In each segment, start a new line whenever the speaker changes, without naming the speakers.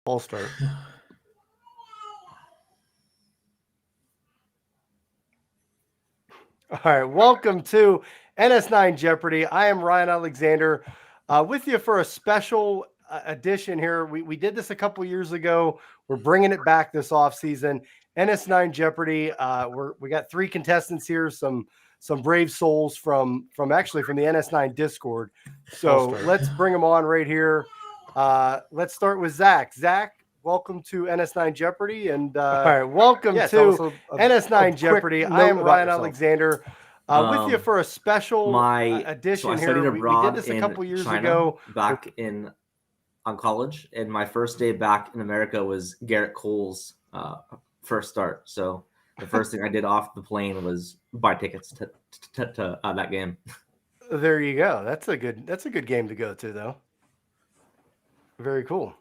I'll start. All right, welcome to NS9 Jeopardy. I am Ryan Alexander with you for a special edition here. We did this a couple years ago. We're bringing it back this offseason. NS9 Jeopardy. We got three contestants here, some brave souls from the NS9 Discord. So let's bring them on right here. Let's start with Zach. Zach, welcome to NS9 Jeopardy. And all right, welcome to NS9 Jeopardy. I am Ryan Alexander with you for a special edition here. We did this a couple years ago.
Back on college, and my first day back in America was Garrett Cole's first start. So the first thing I did off the plane was buy tickets to that game.
There you go. That's a good game to go to, though. Very cool.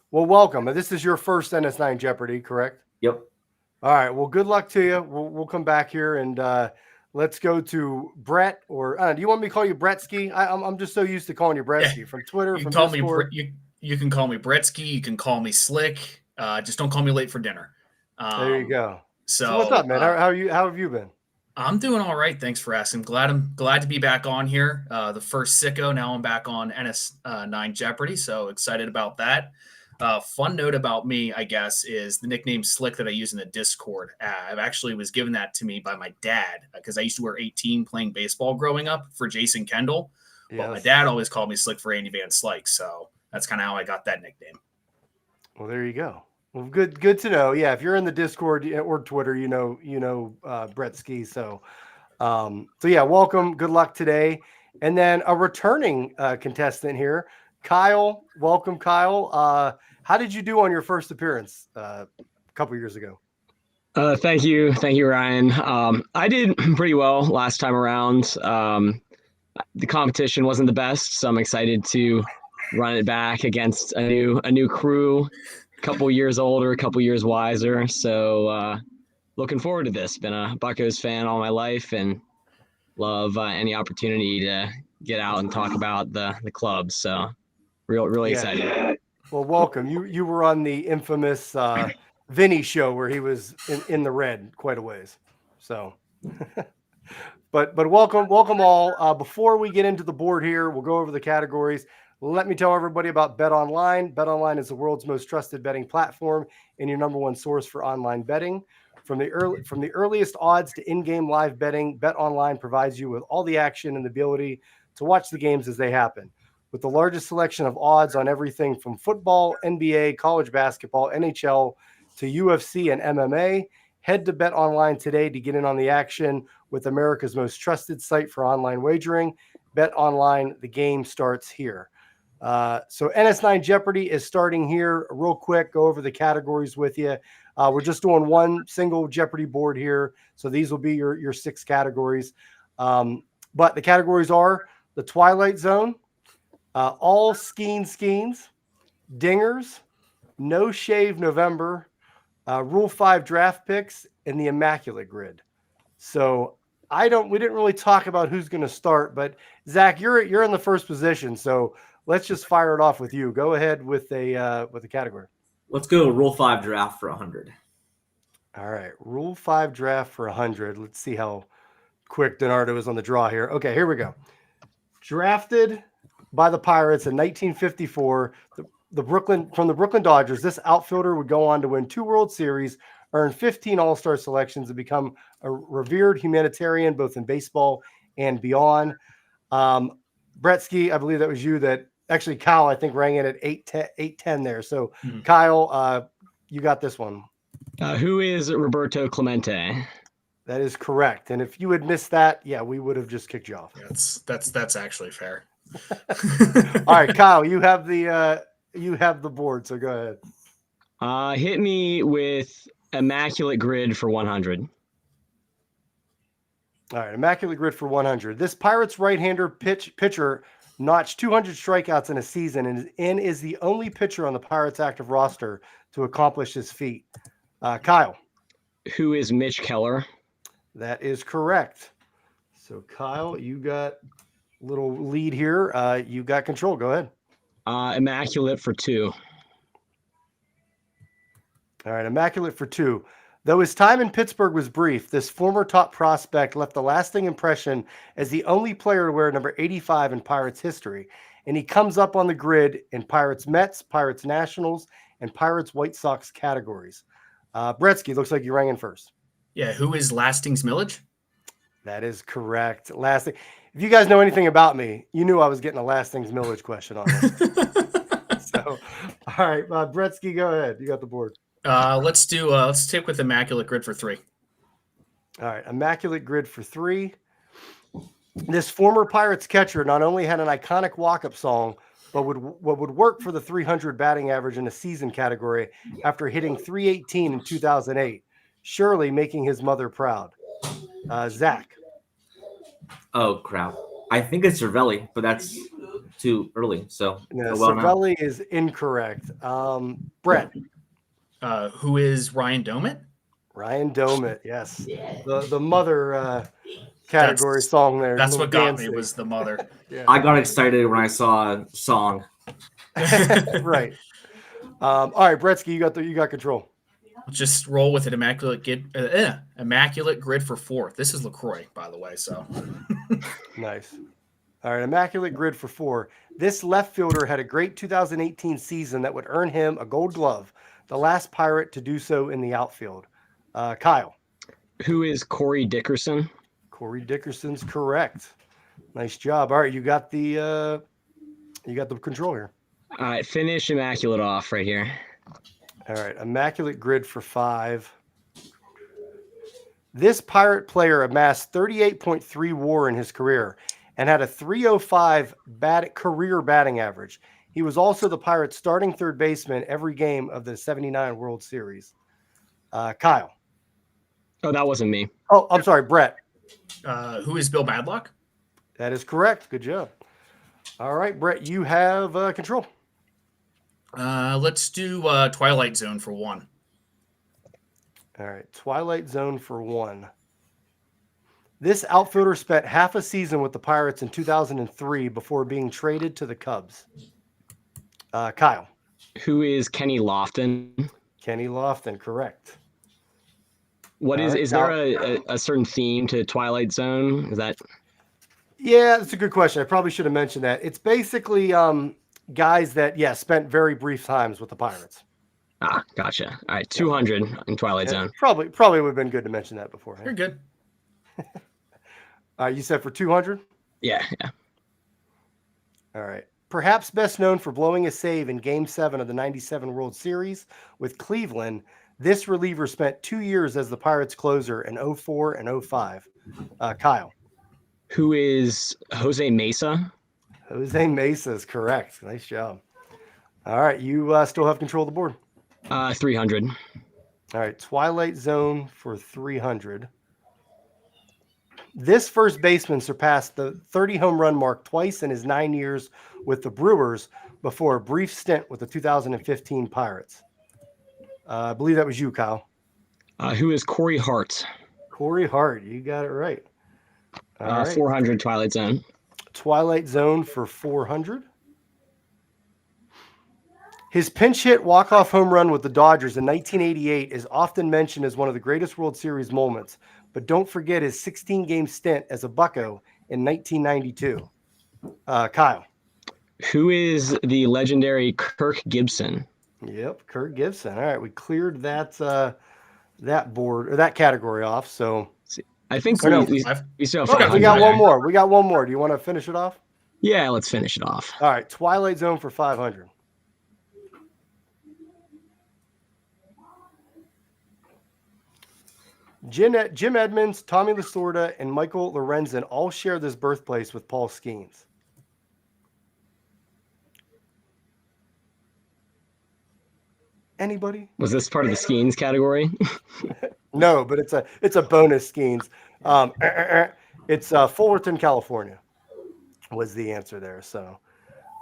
Well, welcome. This is your first NS9 Jeopardy, correct?
Yep.
All right. Well, good luck to you. We'll come back here and let's go to Brett. Or do you want me to call you Bretsky? I'm just so used to calling you Bretsky from Twitter.
You can call Discord. You can call me Bretsky. You can call me Slick. Just don't call me late for dinner.
There you go.
So
what's up, man? How have you been?
I'm doing all right. Thanks for asking. I'm glad to be back on here. The first sicko. Now I'm back on NS9 Jeopardy. So excited about that. Fun note about me, I guess, is the nickname Slick that I use in the Discord. I've actually was given that to me by my dad because I used to wear 18 playing baseball growing up for Jason Kendall. Yes. But my dad always called me Slick for Andy Van Slyke. So that's kind of how I got that nickname.
Well, there you go. Well, good to know. Yeah, if you're in the Discord or Twitter, you know Bretsky. So yeah, welcome. Good luck today. And then a returning contestant here, Kyle. Welcome, Kyle. How did you do on your first appearance a couple years ago?
Thank you, Ryan. I did pretty well last time around. The competition wasn't the best, so I'm excited to run it back against a new crew, a couple years older, a couple years wiser. So looking forward to this. Been a Buccos fan all my life and love any opportunity to get out and talk about the clubs. So really excited.
Well, welcome. You were on the infamous Vinny show where he was in the red quite a ways. So, but welcome all. Before we get into the board here, we'll go over the categories. Let me tell everybody about Bet Online. Bet Online is the world's most trusted betting platform and your number one source for online betting. From the earliest odds to in-game live betting, Bet Online provides you with all the action and the ability to watch the games as they happen. With the largest selection of odds on everything from football, NBA, college basketball, NHL, to UFC and MMA, head to Bet Online today to get in on the action with America's most trusted site for online wagering. Bet Online, the game starts here. So NS9 Jeopardy is starting here. Real quick, go over the categories with you. We're just doing one single Jeopardy board here, so these will be your 6 categories. But the categories are the Twilight Zone, all skeins, dingers, no shave November, Rule 5 draft picks, and the Immaculate Grid. So we didn't really talk about who's going to start, but Zach, you're in the first position, so let's just fire it off with you. Go ahead with a category.
Let's go Rule 5 draft for 100.
All right, Rule 5 draft for 100. Let's see how quick Donardo is on the draw here. Okay, here we go. Drafted by the Pirates in 1954, from the Brooklyn Dodgers, this outfielder would go on to win 2 World Series, earn 15 All-Star selections, and become a revered humanitarian both in baseball and beyond. Bretsky, I believe that was you that actually Kyle, I think, rang in at 810 there. So Kyle, you got this one.
Who is Roberto Clemente?
That is correct. And if you had missed that, yeah, we would have just kicked you off.
That's actually fair.
All right, Kyle, you have the board, so go
ahead. Hit me with Immaculate Grid for 100.
All right, Immaculate Grid for 100. This Pirates right-hander pitcher notched 200 strikeouts in a season and is the only pitcher on the Pirates active roster to accomplish this feat. Kyle.
Who is Mitch Keller?
That is correct. So, Kyle, you got a little lead here. You got control. Go ahead.
Immaculate for 2.
All right, immaculate for 2. Though his time in Pittsburgh was brief, this former top prospect left a lasting impression as the only player to wear number 85 in Pirates history. And he comes up on the grid in Pirates Mets, Pirates Nationals, and Pirates White Sox categories. Bretsky, looks like you rang in first.
Yeah, who is Lastings Millage?
That is correct. Lasting. If you guys know anything about me, you knew I was getting a Lastings Millage question on this. So, all right, Bretsky, go ahead. You got the board.
Let's stick with Immaculate Grid for 3.
All right, immaculate grid for 3. This former Pirates catcher not only had an iconic walk-up song, but would work for the 300 batting average in a season category after hitting 318 in 2008, surely making his mother proud. Zach.
Oh crap! I think it's Cervelli, but that's too early. So
No,
well now.
Cervelli is incorrect. Brett.
Who is Ryan Domit?
Ryan Domit, yes. The mother category song there.
That's
little
what got
dancing.
me was the mother.
Yeah.
I got excited when I saw a song.
Right. All right, Bretsky, you got control.
Just roll with it. Immaculate Grid for 4. This is LaCroix, by the way. So
Nice. All right, immaculate grid for 4. This left fielder had a great 2018 season that would earn him a Gold Glove, the last Pirate to do so in the outfield. Kyle.
Who is Corey Dickerson?
Corey Dickerson's correct. Nice job. All right, you got the control here.
All right, finish immaculate off right here.
All right, immaculate grid for 5. This Pirate player amassed 38.3 WAR in his career and had a 305 career batting average. He was also the Pirates' starting third baseman every game of the 79 World Series. Kyle.
Oh, that wasn't me.
Oh, I'm sorry, Brett.
who is Bill Madlock?
That is correct. Good job. All right, Brett, you have control.
Let's do Twilight Zone for 1.
All right, Twilight Zone for 1. This outfielder spent half a season with the Pirates in 2003 before being traded to the Cubs. Kyle.
Who is Kenny Lofton?
Kenny Lofton, correct.
What
All
is
right,
is there a certain theme to Twilight Zone? Is that
Yeah, that's a good question. I probably should have mentioned that. It's basically guys that, spent very brief times with the Pirates.
Gotcha. All right, 200 in Twilight Zone.
Probably would have been good to mention that before.
You're good.
You said for 200?
Yeah.
All right. Perhaps best known for blowing a save in Game 7 of the 97 World Series with Cleveland, this reliever spent 2 years as the Pirates closer in 04 and 05. Kyle.
Who is Jose Mesa?
Jose Mesa is correct. Nice job. All right. You still have control of the board.
300.
All right. Twilight Zone for 300. This first baseman surpassed the 30 home run mark twice in his 9 years with the Brewers before a brief stint with the 2015 Pirates. I believe that was you, Kyle.
Who is Corey Hart?
Corey Hart. You got it right. All right.
400 Twilight Zone.
Twilight Zone for 400. His pinch hit walk-off home run with the Dodgers in 1988 is often mentioned as one of the greatest World Series moments, but don't forget his 16-game stint as a Bucco in 1992. Kyle.
Who is the legendary Kirk Gibson?
Yep, Kirk Gibson. All right, we cleared that board or that category off. So
I think we still have
okay,
500.
we got one more. We got one more. Do you want to finish it off?
Yeah, let's finish it off.
All right, Twilight Zone for 500. Jim Edmonds, Tommy Lasorda, and Michael Lorenzen all share this birthplace with Paul Skeens. Anybody?
Was this part of the Skeens category?
No, but it's a bonus Skeens. It's Fullerton, California was the answer there. So,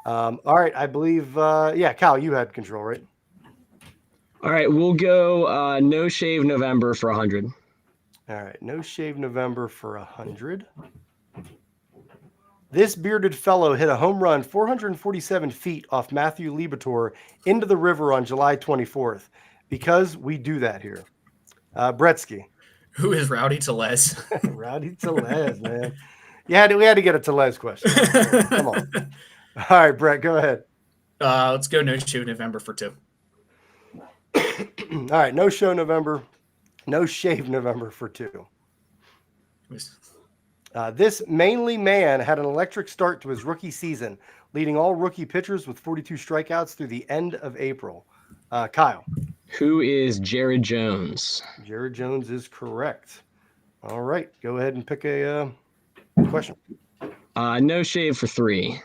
all right, I believe, Cal, you had control, right?
All right, we'll go No Shave November for 100.
All right, No Shave November for 100. This bearded fellow hit a home run 447 feet off Matthew Libator into the river on July 24th, because we do that here. Bretsky.
Who is Rowdy Tellez?
Rowdy Tellez, man. We had to get a Tellez question. Come on. All right, Brett, go ahead.
Let's go no show November for 2.
All right, no show November, no shave November for 2. This mainly man had an electric start to his rookie season, leading all rookie pitchers with 42 strikeouts through the end of April. Kyle.
Who is Jared Jones?
Jared Jones is correct. All right, go ahead and pick a question.
No shave for 3.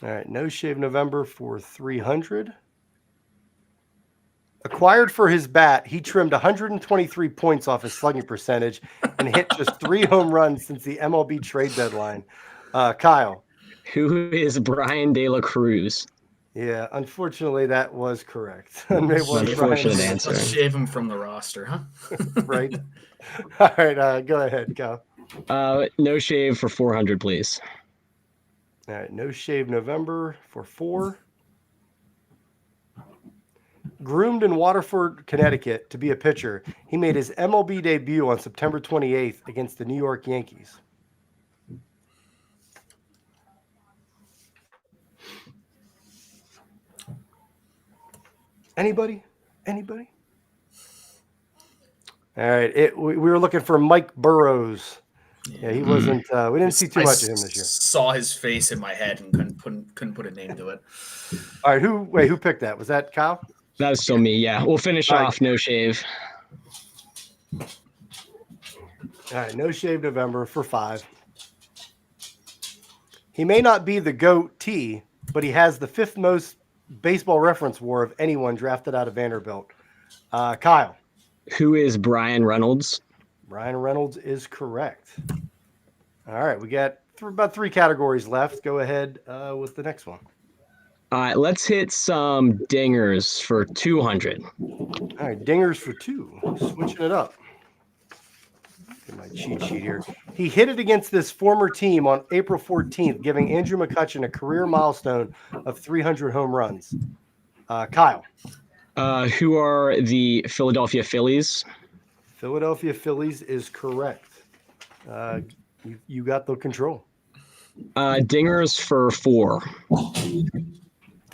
All right, no shave November for 300. Acquired for his bat, he trimmed 123 points off his slugging percentage and hit just 3 home runs since the MLB trade deadline. Kyle.
Who is Brian De La Cruz?
Yeah, unfortunately, that was correct.
Unfortunate answer.
Let's shave him from the roster, huh?
Right. All right, go ahead, Kyle.
No shave for 400, please.
All right, no shave November for 4. Groomed in Waterford, Connecticut to be a pitcher, he made his MLB debut on September 28th against the New York Yankees. Anybody? All right, we were looking for Mike Burrows. Yeah, he wasn't. We didn't see too much of him this year.
Saw his face in my head and couldn't put a name to it.
All right, who picked that? Was that Kyle?
That was still me. Yeah, we'll finish off no shave.
All right, no shave November for 5. He may not be the GOAT, but he has the 5th most baseball reference WAR of anyone drafted out of Vanderbilt. Kyle.
Who is Brian Reynolds?
Brian Reynolds is correct. All right, we got about 3 categories left. Go ahead with the next one.
All right, let's hit some dingers for 200.
All right, dingers for 2. Switching it up. Get my cheat sheet here. He hit it against this former team on April 14th, giving Andrew McCutchen a career milestone of 300 home runs. Kyle.
Who are the Philadelphia Phillies?
Philadelphia Phillies is correct. You got the control.
Dingers for 4.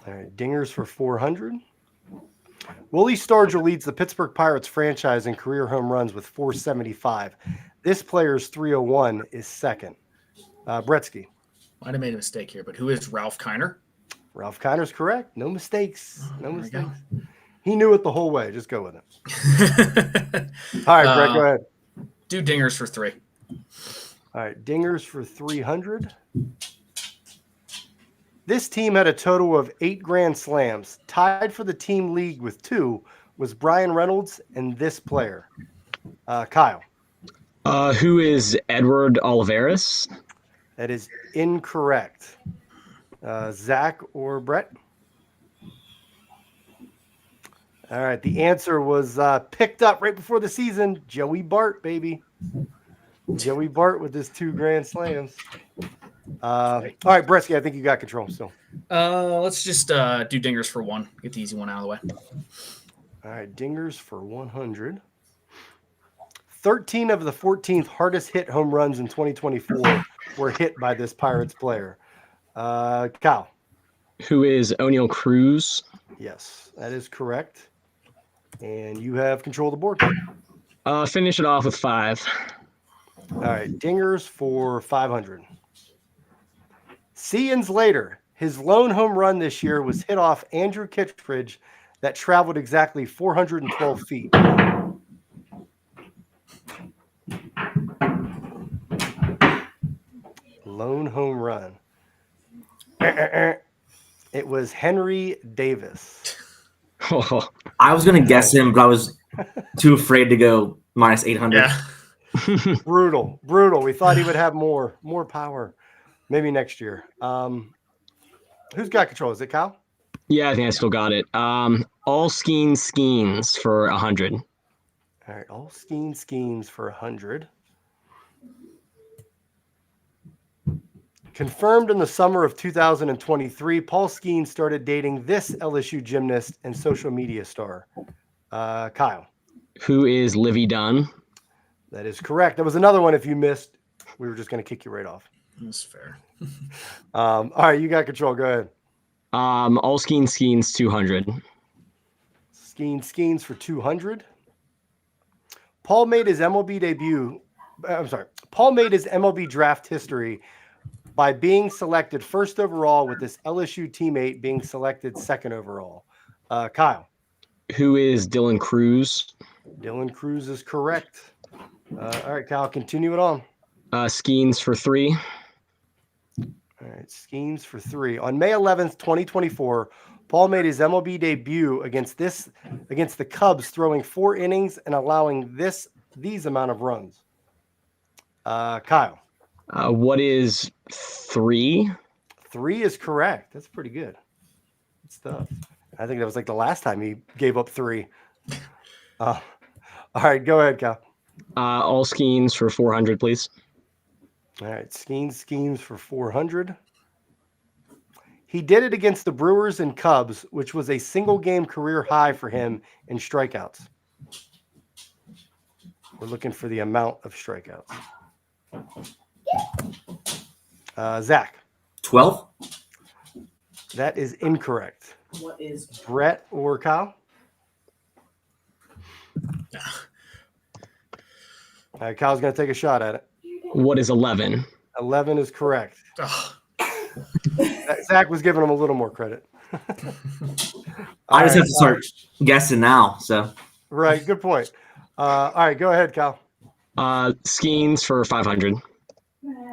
All right, dingers for 400. Willie Stargell leads the Pittsburgh Pirates franchise in career home runs with 475. This player's 301 is second. Bretsky.
Might have made a mistake here, but who is Ralph Kiner?
Ralph Kiner's correct. No mistakes. No
There we
mistakes.
go.
He knew it the whole way. Just go with it. All right, Brett, go ahead.
Do dingers for 3.
All right, dingers for 300. This team had a total of 8 grand slams. Tied for the team league with 2 was Brian Reynolds and this player. Kyle.
Who is Edward Olivares?
That is incorrect. Zach or Brett? All right, the answer was picked up right before the season. Joey Bart, baby. Joey Bart with his 2 grand slams. All right, Bretsky, I think you got control still.
Let's just do dingers for 1. Get the easy one out of the way.
All right, dingers for 100. 13 of the 14th hardest hit home runs in 2024 were hit by this Pirates player. Kyle.
Who is O'Neal Cruz?
Yes, that is correct. And you have control of the board.
Finish it off with 5.
All right, dingers for 500. Seasons later, his lone home run this year was hit off Andrew Kittredge that traveled exactly 412 feet. Lone home run. It was Henry Davis.
Oh,
I was gonna guess him, but I was too afraid to go minus 800.
Yeah.
Brutal. We thought he would have more power. Maybe next year. Who's got control? Is it Kyle?
yeah, I think I still got it. All Skeens for 100.
All right, all schemes for 100. Confirmed in the summer of 2023, Paul Skeen started dating this LSU gymnast and social media star. Kyle.
Who is Livy Dunn?
That is correct. That was another one. If you missed, we were just going to kick you right off.
That's fair.
All right, you got control. Go ahead.
Olskeen Skeens 200.
Skeens for 200. Paul made his MLB debut. I'm sorry. Paul made his MLB draft history by being selected first overall, with his LSU teammate being selected second overall. Kyle.
Who is Dylan Cruz?
Dylan Cruz is correct. All right, Kyle, continue it on.
Skeens for 3.
All right, Skeens for 3. On May 11th, 2024, Paul made his MLB debut against the Cubs, throwing 4 innings and allowing these amount of runs. Kyle.
What is 3?
3 is correct. That's pretty good. Good stuff. I think that was like the last time he gave up 3. All right, go ahead, Kyle.
All Skeens for 400, please.
All right, Skeens for 400. He did it against the Brewers and Cubs, which was a single-game career high for him in strikeouts. We're looking for the amount of strikeouts. Zach.
12.
That is incorrect.
What is
Brett or Kyle? All right, Kyle's going to take a shot at it.
What is 11?
11 is correct.
Oh,
Zach was giving him a little more credit.
I just have to start guessing now. So
Right, good point. All right, go ahead, Kyle.
Skeens for 500.
All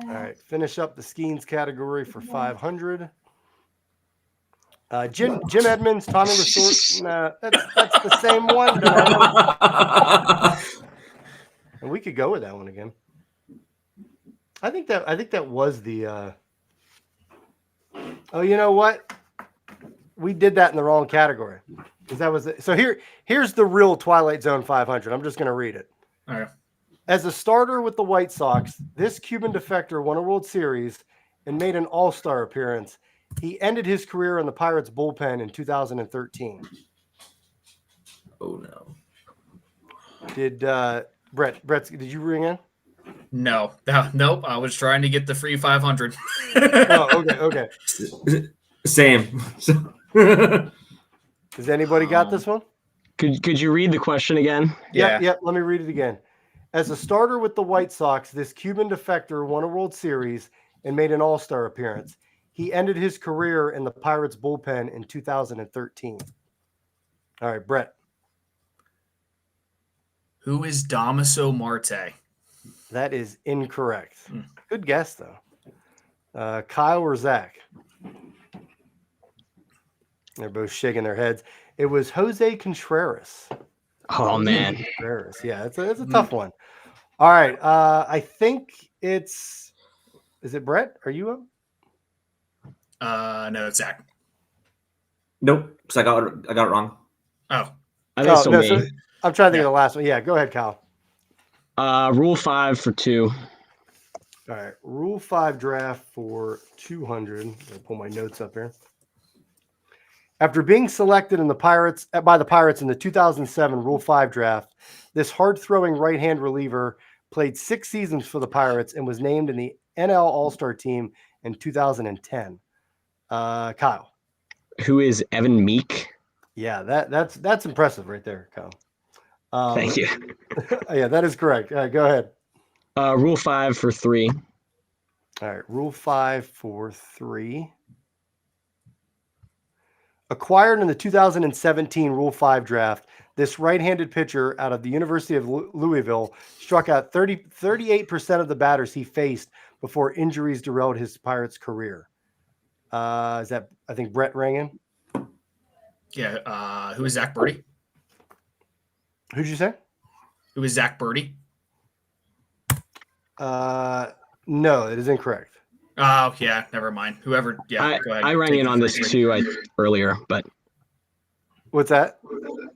right, finish up the Skeens category for 500. Jim Edmonds, Tommy Resort. Nah, that's the same one. And we could go with that one again. I think that was the. Oh, you know what? We did that in the wrong category, because that was it. So here's the real Twilight Zone 500. I'm just going to read it.
all right.
As a starter with the White Sox, this Cuban defector won a World Series and made an All-Star appearance. He ended his career in the Pirates bullpen in 2013.
oh no.
Did Brett? Did you ring in?
No, nope. I was trying to get the free 500.
Oh, okay.
Same.
Has anybody got this one?
Could you read the question again?
Yeah.
Yep. Let me read it again. As a starter with the White Sox, this Cuban defector won a World Series and made an All-Star appearance. He ended his career in the Pirates bullpen in 2013. All right, Brett.
Who is Damaso Marte?
That is incorrect. Good guess, though. Kyle or Zach? They're both shaking their heads. It was Jose Contreras.
Oh man.
Contreras. Yeah, it's a tough one. All right. I think it's. Is it Brett? Are you up?
No, it's Zach.
Nope. So I got it wrong.
Oh,
I think so.
no,
Me.
so I'm trying to think of the last one. Yeah, go ahead, Kyle.
Rule 5 for 2.
All right. Rule 5 draft for 200. I'm going to pull my notes up here. After being selected by the Pirates in the 2007 Rule 5 draft, this hard-throwing right-hand reliever played 6 seasons for the Pirates and was named in the NL All-Star team in 2010. Kyle.
Who is Evan Meek?
Yeah, that's impressive right there, Kyle.
Thank you.
Yeah, that is correct. Go ahead.
Rule 5 for 3.
All right, Rule 5 for 3. Acquired in the 2017 Rule 5 draft, this right-handed pitcher out of the University of Louisville struck out 38% of the batters he faced before injuries derailed his Pirates career. Is that, I think, Brett rang in?
yeah. Who is Zach Birdie?
Who'd you say?
Who is Zach Birdie?
No, it is incorrect.
Oh, yeah. Never mind. Whoever. Yeah. Go ahead.
I rang
Take
in
the
on
free
this
trade.
too earlier, but
What's that?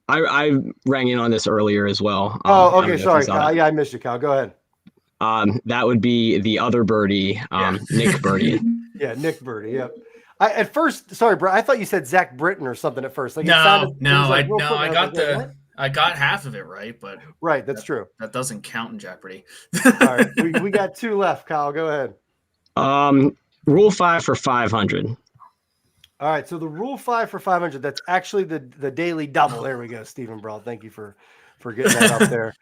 I rang in on this earlier as well.
Oh,
I don't know
okay.
if you
Sorry,
saw
Kyle.
that.
Yeah, I missed you, Kyle. Go ahead.
That would be the other birdie, Nick Birdie.
Yeah, Nick Birdie. Yep. At first, sorry, bro. I thought you said Zach Britton or something at first. Like it
No,
sounded, it
no,
was like
I
real
no,
quick,
I
and
got
was like,
the
what?
I got half of it right, but
Right, that's true.
that doesn't count in Jeopardy.
All right, we got 2 left. Kyle, go ahead.
Rule 5 for 500.
All right, so the rule 5 for 500. That's actually the daily double. There we go, Stephen Brawl. Thank you for getting that up there.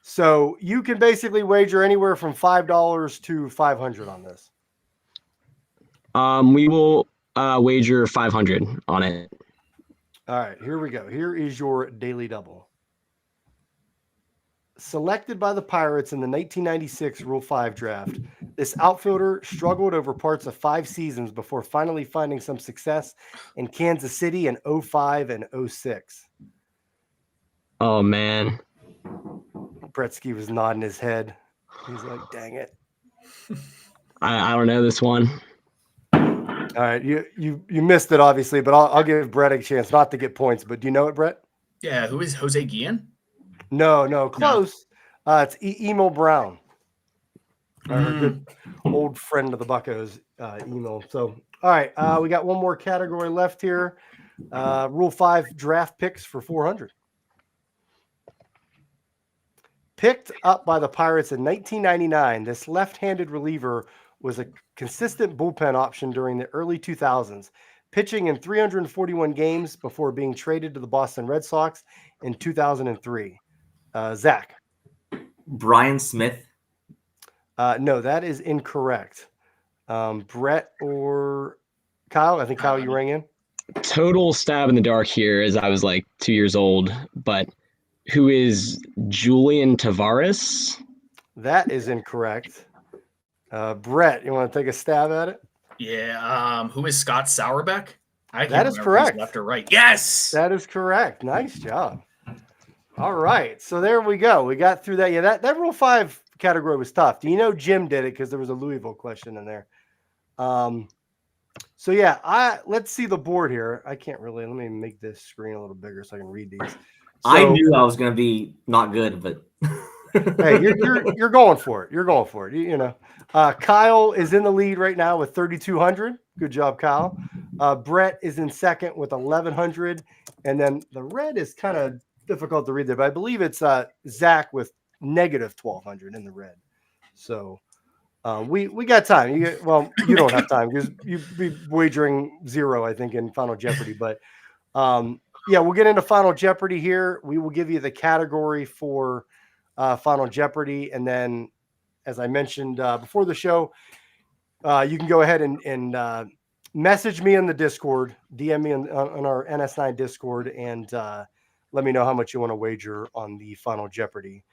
So you can basically wager anywhere from $5 to $500 on this.
We will wager 500 on it.
All right, here we go. Here is your daily double. Selected by the Pirates in the 1996 Rule 5 draft, this outfielder struggled over parts of 5 seasons before finally finding some success in Kansas City in 05 and 06.
Oh, man.
Bretsky was nodding his head. He's like, dang it.
I don't know this one.
All right, you missed it, obviously, but I'll give Brett a chance not to get points. But do you know it, Brett?
Yeah, who is Jose Guillen?
No, close. It's Emil Brown, our good old friend of the Buccos, Emil. So, all right, we got one more category left here. Rule 5 draft picks for 400. Picked up by the Pirates in 1999, this left-handed reliever was a consistent bullpen option during the early 2000s, pitching in 341 games before being traded to the Boston Red Sox in 2003. Zach.
Brian Smith.
No, that is incorrect. Brett or Kyle? I think Kyle, you rang in.
Total stab in the dark here as I was like 2 years old, but who is Julian Tavares?
That is incorrect. Brett, you want to take a stab at it?
Yeah. Who is Scott Sauerbeck?
That is correct.
Left or right? Yes.
That is correct. Nice job. All right. So there we go. We got through that. Yeah, that Rule 5 category was tough. Do you know Jim did it because there was a Louisville question in there? So yeah, let's see the board here. I can't really. Let me make this screen a little bigger so I can read these. So,
I knew I was going to be not good, but
hey, you're going for it. You're going for it. You know, Kyle is in the lead right now with 3,200. Good job, Kyle. Brett is in second with 1,100, and then the red is kind of difficult to read there, but I believe it's Zach with negative 1,200 in the red. So we got time. You don't have time because you'd be wagering 0, I think, in Final Jeopardy. But yeah, we'll get into Final Jeopardy here. We will give you the category for Final Jeopardy, and then, as I mentioned before the show, you can go ahead and message me in the Discord, DM me on our NS9 Discord, and let me know how much you want to wager on the Final Jeopardy.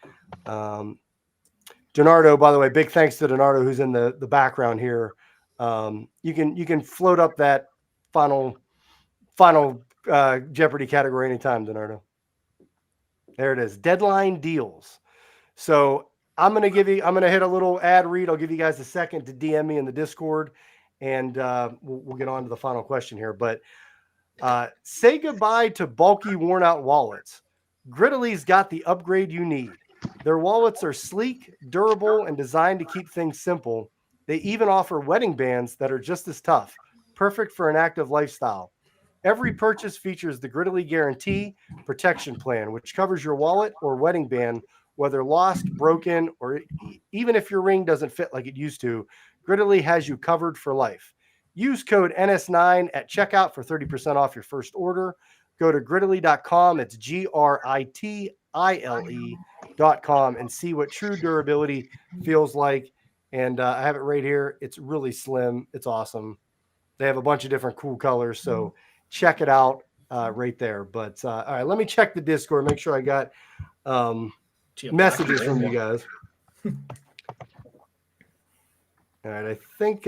Donardo, by the way, big thanks to Donardo who's in the background here. You can float up that final Jeopardy category anytime, Donardo. There it is. Deadline deals. So I'm gonna hit a little ad read. I'll give you guys a second to DM me in the Discord, and we'll get on to the final question here. But say goodbye to bulky, worn-out wallets. Gridley's got the upgrade you need. Their wallets are sleek, durable, and designed to keep things simple. They even offer wedding bands that are just as tough, perfect for an active lifestyle. Every purchase features the Gridley Guarantee Protection Plan, which covers your wallet or wedding band, whether lost, broken, or even if your ring doesn't fit like it used to. Gridley has you covered for life. Use code NS9 at checkout for 30% off your first order. Go to gridley.com. It's GRITILE.com and see what true durability feels like. And I have it right here. It's really slim. It's awesome. They have a bunch of different cool colors. So check it out right there. But all right, let me check the Discord, make sure I got messages from you guys. All right, I think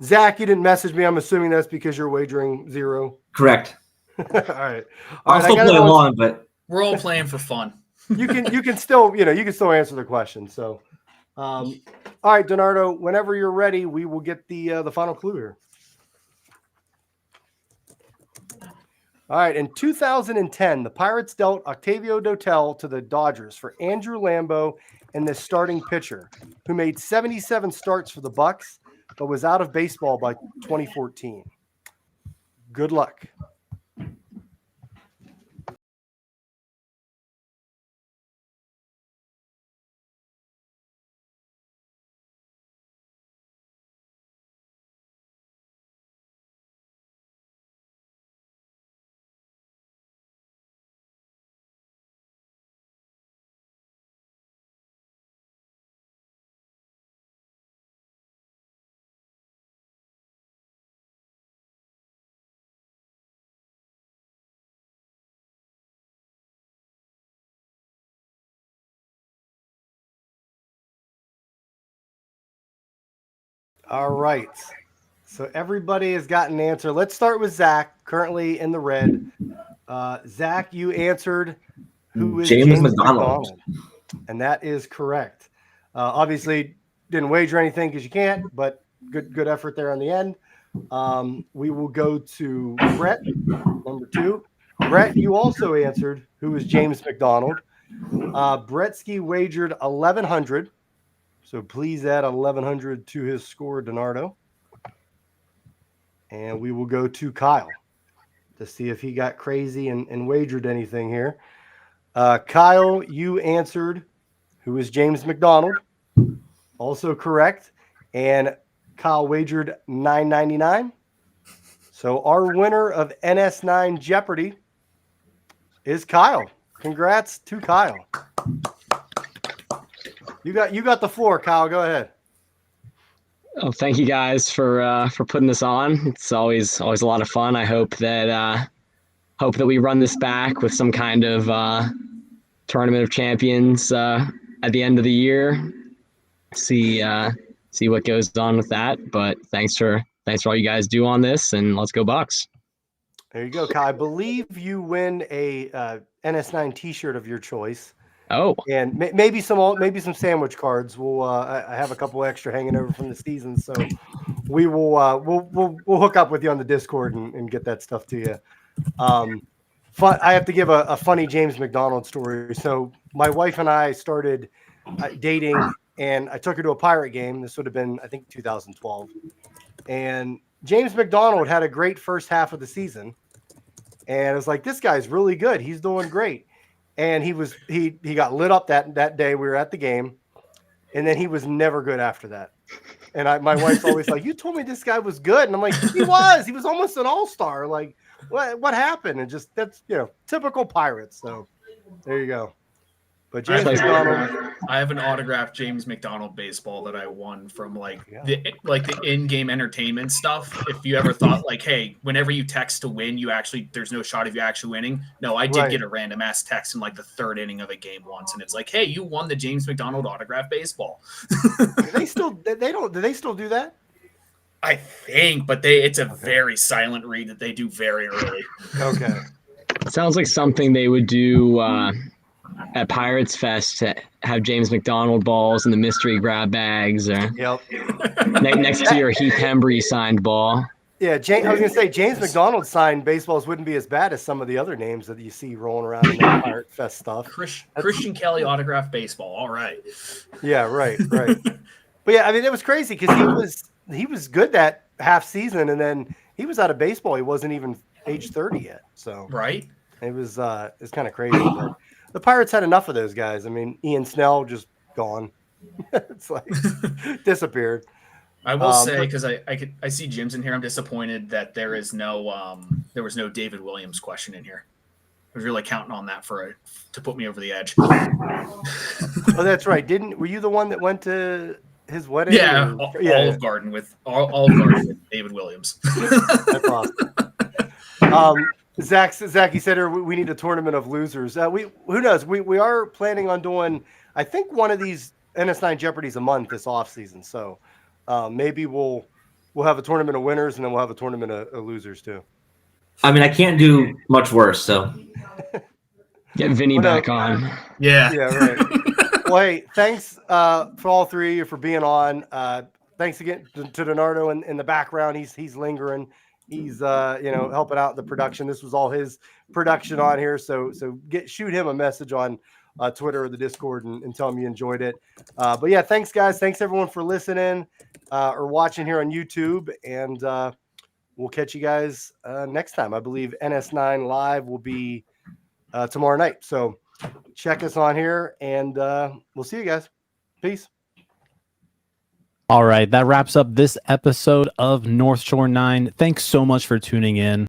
Zach, you didn't message me. I'm assuming that's because you're wagering 0.
correct.
All right.
I'll still play along, but
we're all playing for fun.
you can still answer the question. So, all right, Donardo, whenever you're ready, we will get the final clue here. All right, in 2010, the Pirates dealt Octavio Dotel to the Dodgers for Andrew Lambeau and this starting pitcher, who made 77 starts for the Bucks, but was out of baseball by 2014. Good luck. All right. So everybody has gotten an answer. Let's start with Zach, currently in the red. Zach, you answered who is
James
James
McDonald.
McDonald. And that is correct. Obviously, didn't wager anything because you can't, but good effort there on the end. We will go to Brett, number 2. Brett, you also answered who is James McDonald. Bretsky wagered 1,100. So please add 1,100 to his score, Donardo. And we will go to Kyle to see if he got crazy and wagered anything here. Kyle, you answered who is James McDonald. Also correct. And Kyle wagered $9.99. So our winner of NS9 Jeopardy is Kyle. Congrats to Kyle. You got the floor, Kyle. Go ahead.
Oh, thank you guys for putting this on. It's always a lot of fun. I hope that we run this back with some kind of tournament of champions at the end of the year. See what goes on with that. But thanks for all you guys do on this, and let's go Bucks.
There you go, Kyle. I believe you win a NS9 T-shirt of your choice.
Oh,
and maybe some sandwich cards. We'll I have a couple extra hanging over from the season, so we will we'll hook up with you on the Discord and get that stuff to you. I have to give a funny James McDonald story. So my wife and I started dating, and I took her to a Pirate game. This would have been, I think, 2012. And James McDonald had a great first half of the season, and I was like, this guy's really good. He's doing great. And he got lit up that day we were at the game, and then he was never good after that. And my wife's always like, you told me this guy was good. And I'm like, he was almost an all-star. Like, what happened? And just, that's, typical Pirates. So there you go. But James McDonald,
I have an autographed James McDonald baseball that I won from the in-game entertainment stuff. If you ever thought hey, whenever you text to win, there's no shot of you actually winning. No, I did get a random ass text in the third inning of a game once, and it's like, hey, you won the James McDonald autographed baseball.
do they still do that?
I think, but it's a very silent read that they do very early.
Okay.
Sounds like something they would do at Pirates Fest to have James McDonald balls and the mystery grab bags, or next to your Heath Hembry signed ball.
Yeah, I was going to say James McDonald signed baseballs wouldn't be as bad as some of the other names that you see rolling around in the Pirate Fest stuff.
Christian Kelly autographed baseball. All right.
Yeah, right. But yeah, I mean, it was crazy because he was good that half season, and then he was out of baseball. He wasn't even age 30 yet. So
right.
It was kind of crazy. But the Pirates had enough of those guys. I mean, Ian Snell just gone. It's like disappeared.
I will say, because I see Jim's in here, I'm disappointed that there was no David Williams question in here. I was really counting on that to put me over the edge.
Oh, that's right. Were you the one that went to his wedding?
Yeah, Olive Garden with David Williams.
That's awesome. Zach, you said we need a tournament of losers. Who knows? We are planning on doing, I think, one of these NS9 Jeopardies a month this off season. So maybe we'll have a tournament of winners, and then we'll have a tournament of losers too.
I mean, I can't do much worse. So
get Vinny back on.
Yeah.
Yeah. Right. Well, hey, thanks for all three of you for being on. Thanks again to Donardo in the background. He's lingering. He's helping out the production. This was all his production on here. So shoot him a message on Twitter or the Discord and tell him you enjoyed it. But yeah, thanks guys. Thanks everyone for listening or watching here on YouTube. And we'll catch you guys next time. I believe NS9 Live will be tomorrow night. So check us on here, and we'll see you guys. Peace.
All right, that wraps up this episode of North Shore 9. Thanks so much for tuning in.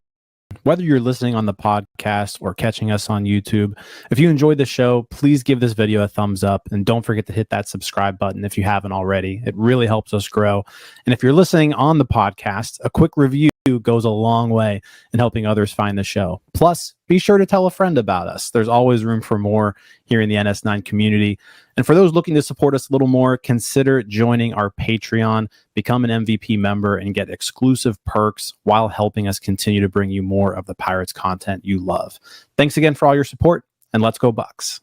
Whether you're listening on the podcast or catching us on YouTube, if you enjoyed the show, please give this video a thumbs up, and don't forget to hit that subscribe button if you haven't already. It really helps us grow. And if you're listening on the podcast, a quick review goes a long way in helping others find the show. Plus, be sure to tell a friend about us. There's always room for more here in the NS9 community. And for those looking to support us a little more, consider joining our Patreon, become an MVP member, and get exclusive perks while helping us continue to bring you more of the Pirates content you love. Thanks again for all your support, and let's go Bucks.